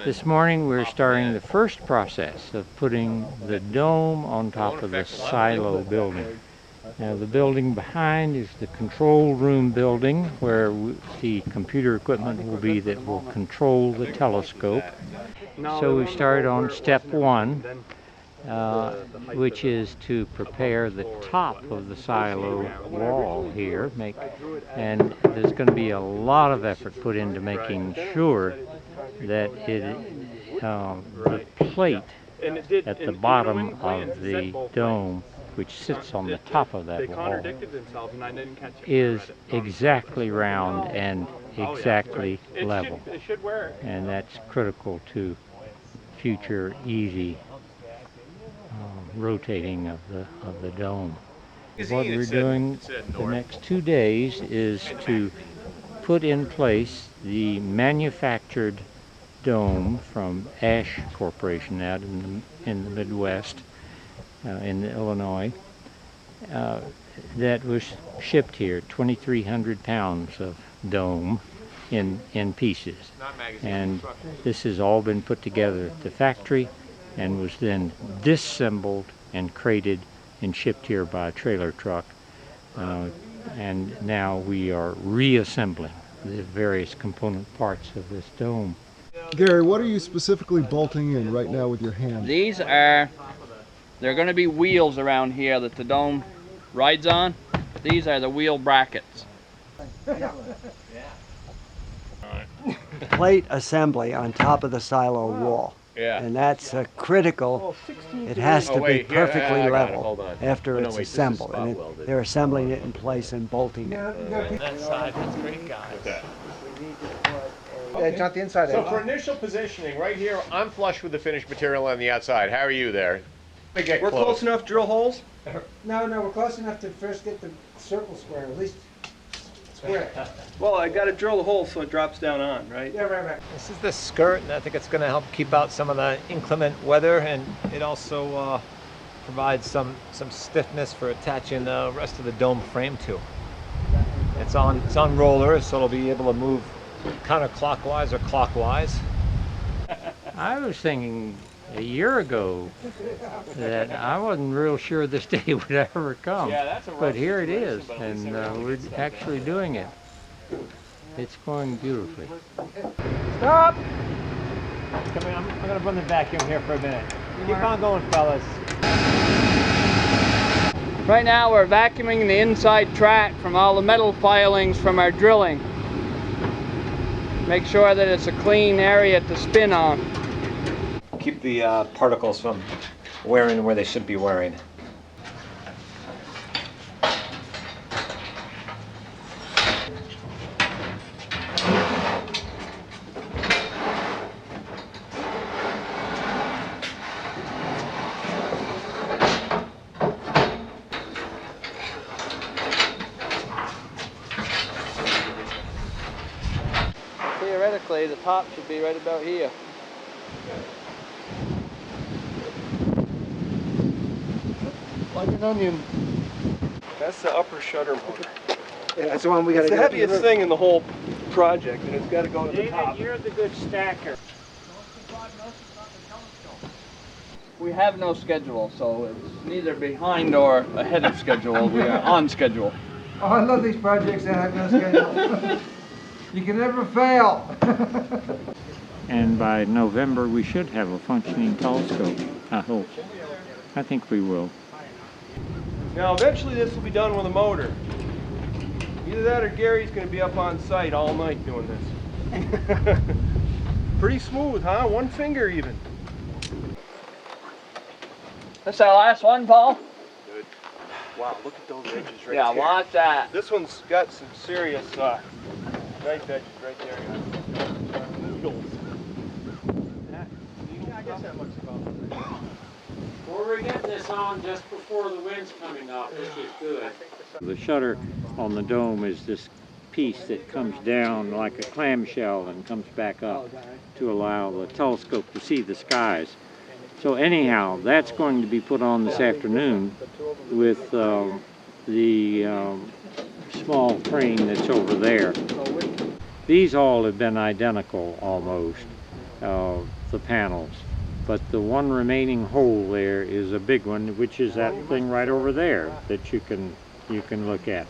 This morning we're starting the first process of putting the dome on top of the silo building. Now the building behind is the control room building where the computer equipment will be that will control the telescope. So we started on step one, which is to prepare the top of the silo wall here, and there's going to be a lot of effort put into making sure that the plate at the bottom of the dome, which sits on the top of that wall, is exactly round and exactly level, and that's critical to future easy rotating of the dome. What we're doing the next 2 days is to put in place the manufactured dome from Ash Corporation out in the Midwest, in Illinois, that was shipped here, 2,300 pounds of dome in pieces. And this has all been put together at the factory and was then disassembled and crated and shipped here by a trailer truck. And now we are reassembling the various component parts of this dome. Gary, what are you specifically bolting in right now with your hand? There are going to be wheels around here that the dome rides on. These are the wheel brackets. Plate assembly on top of the silo wall. Yeah. And that's critical. It has to be perfectly level after it's assembled. And they're assembling it in place and bolting it. That side, that's great, guys. It's not the inside edge. So for initial positioning, right here, I'm flush with the finished material on the outside. How are you there? We're close enough, drill holes? No, we're close enough to first get the circle square, at least square. Well, I got to drill the hole so it drops down on, right? Yeah, right. This is the skirt, and I think it's going to help keep out some of the inclement weather, and it also provides some stiffness for attaching the rest of the dome frame to. It's on rollers, so it'll be able to move counterclockwise or clockwise. I was thinking a year ago that I wasn't real sure this day would ever come. Yeah, that's a rough but here it is, situation, and we're actually doing it. It's going beautifully. Stop! Come in, I'm going to run the vacuum here for a minute. Keep on going, fellas. Right now we're vacuuming the inside track from all the metal filings from our drilling. Make sure that it's a clean area to spin on. Keep the particles from wearing where they should be wearing. Theoretically, the top should be right about here. Like an onion. That's the upper shutter motor. Yeah, that's the one we got to It's the get. heaviest thing in the whole project, and it's got to go to the top. You're the good stacker. We have no schedule, so it's neither behind or ahead of schedule. We are on schedule. Oh, I love these projects that have no schedule. You can never fail. And by November we should have a functioning telescope, I hope. I think we will. Now, eventually this will be done with a motor. Either that or Gary's going to be up on site all night doing this. Pretty smooth, huh? One finger even. That's our last one, Paul? Good. Wow, look at those edges right Yeah, there. watch that. This one's got some serious knife edges right there. Noodles. I guess that looks about right. Well, we're getting this on just before the wind's coming up, which is good. The shutter on the dome is this piece that comes down like a clamshell and comes back up to allow the telescope to see the skies. So anyhow, that's going to be put on this afternoon with the small frame that's over there. These all have been identical almost. the panels. But the one remaining hole there is a big one, which is that thing right over there that you can look at.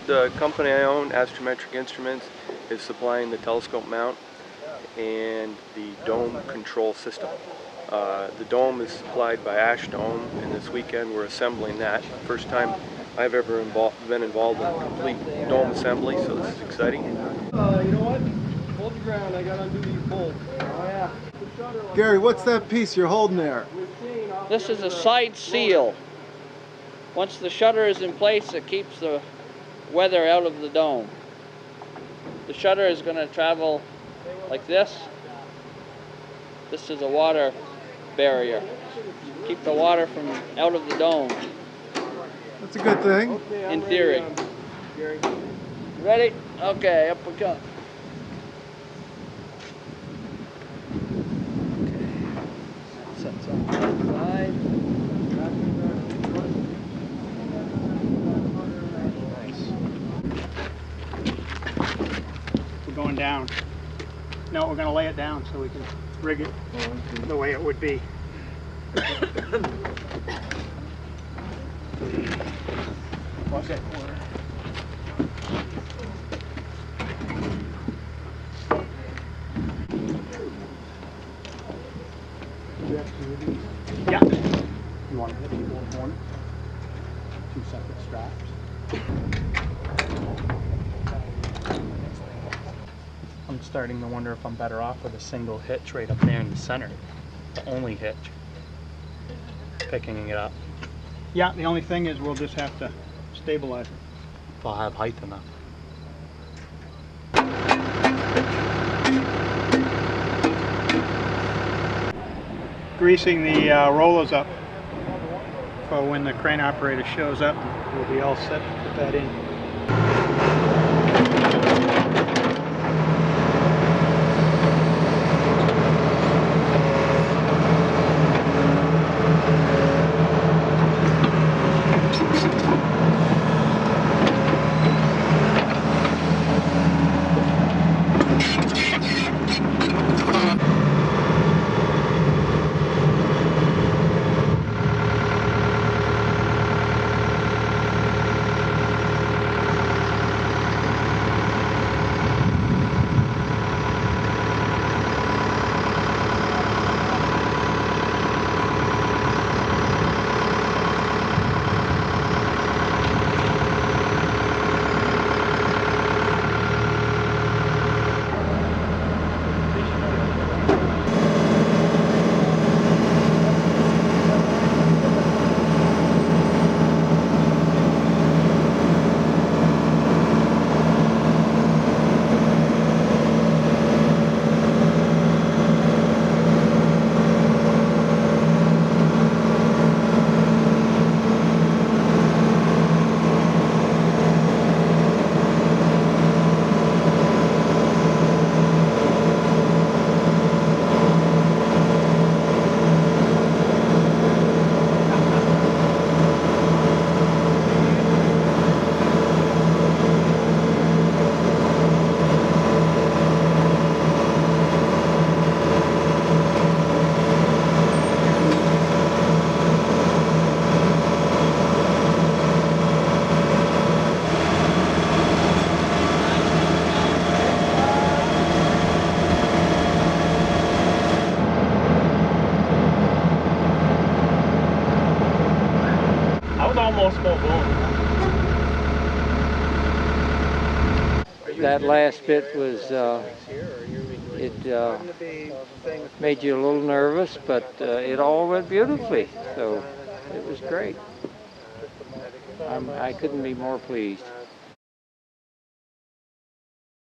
The company I own, Astrometric Instruments, is supplying the telescope mount and the dome control system. The dome is supplied by Dome, and this weekend we're assembling that. First time I've ever been involved in a complete dome assembly, so this is exciting. You know what? Hold your ground, I got to undo these bolts. Oh yeah. Gary, what's that piece you're holding there? This is a side seal. Once the shutter is in place, it keeps the weather out of the dome. The shutter is going to travel like this. This is a water barrier. Keep the water from out of the dome. That's a good thing. In theory. Ready? Okay, up we go. Sets on the side. We're going down. No, we're going to lay it down so we can rig it the way it would be. Watch that corner. Yeah. You want to hit the one corner? 2 separate straps. I'm starting to wonder if I'm better off with a single hitch right up there in the center. The only hitch. Picking it up. Yeah, the only thing is we'll just have to stabilize it. If I'll have height enough. Greasing the rollers up for when the crane operator shows up. We'll be all set to put that in. Almost full blown. That last bit was, it made you a little nervous, but it all went beautifully, so it was great. I couldn't be more pleased.